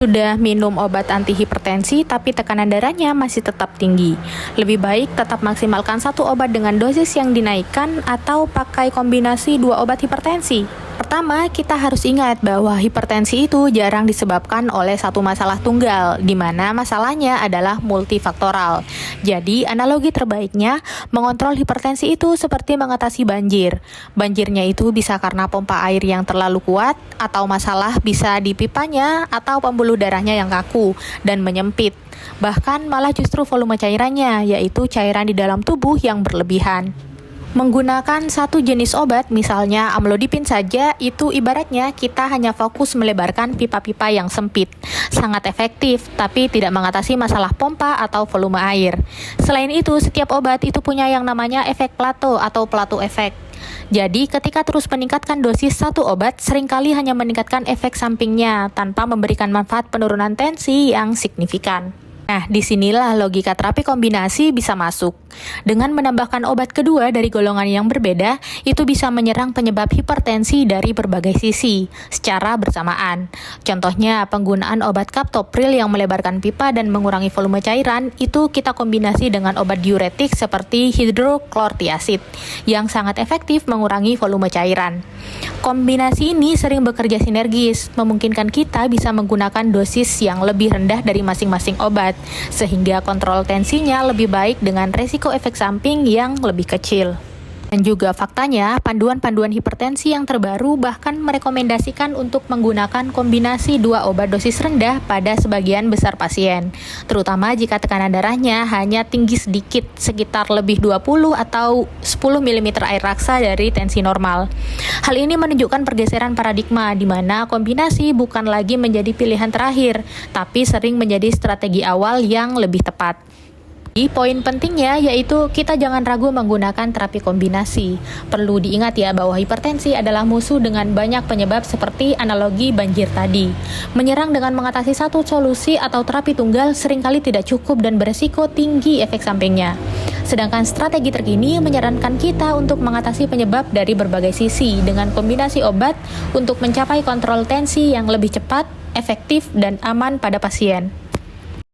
Sudah minum obat anti hipertensi tapi tekanan darahnya masih tetap tinggi. Lebih baik tetap maksimalkan satu obat dengan dosis yang dinaikkan atau pakai kombinasi dua obat hipertensi. Pertama, kita harus ingat bahwa hipertensi itu jarang disebabkan oleh satu masalah tunggal, di mana masalahnya adalah multifaktoral. Jadi, analogi terbaiknya mengontrol hipertensi itu seperti mengatasi banjir. Banjirnya itu bisa karena pompa air yang terlalu kuat, atau masalah bisa di pipanya atau pembuluh darahnya yang kaku dan menyempit. Bahkan malah justru volume cairannya, yaitu cairan di dalam tubuh yang berlebihan. Menggunakan satu jenis obat, misalnya amlodipin saja, itu ibaratnya kita hanya fokus melebarkan pipa-pipa yang sempit. Sangat efektif, tapi tidak mengatasi masalah pompa atau volume air. Selain itu, setiap obat itu punya yang namanya efek plato atau plato efek. Jadi, ketika terus meningkatkan dosis satu obat, seringkali hanya meningkatkan efek sampingnya tanpa memberikan manfaat penurunan tensi yang signifikan. Nah, disinilah logika terapi kombinasi bisa masuk. Dengan menambahkan obat kedua dari golongan yang berbeda, itu bisa menyerang penyebab hipertensi dari berbagai sisi, secara bersamaan. Contohnya, penggunaan obat captopril yang melebarkan pipa dan mengurangi volume cairan, itu kita kombinasi dengan obat diuretik seperti hidroklortiasid, yang sangat efektif mengurangi volume cairan. Kombinasi ini sering bekerja sinergis, memungkinkan kita bisa menggunakan dosis yang lebih rendah dari masing-masing obat, sehingga kontrol tensinya lebih baik dengan resiko efek samping yang lebih kecil. Dan juga faktanya, panduan-panduan hipertensi yang terbaru bahkan merekomendasikan untuk menggunakan kombinasi dua obat dosis rendah pada sebagian besar pasien, terutama jika tekanan darahnya hanya tinggi sedikit, sekitar lebih 20 atau 10 mm air raksa dari tensi normal. Hal ini menunjukkan pergeseran paradigma di mana kombinasi bukan lagi menjadi pilihan terakhir, tapi sering menjadi strategi awal yang lebih tepat. Poin pentingnya yaitu kita jangan ragu menggunakan terapi kombinasi. Perlu diingat ya bahwa hipertensi adalah musuh dengan banyak penyebab seperti analogi banjir tadi. Menyerang dengan mengatasi satu solusi atau terapi tunggal seringkali tidak cukup dan beresiko tinggi efek sampingnya. Sedangkan strategi terkini menyarankan kita untuk mengatasi penyebab dari berbagai sisi dengan kombinasi obat untuk mencapai kontrol tensi yang lebih cepat, efektif, dan aman pada pasien.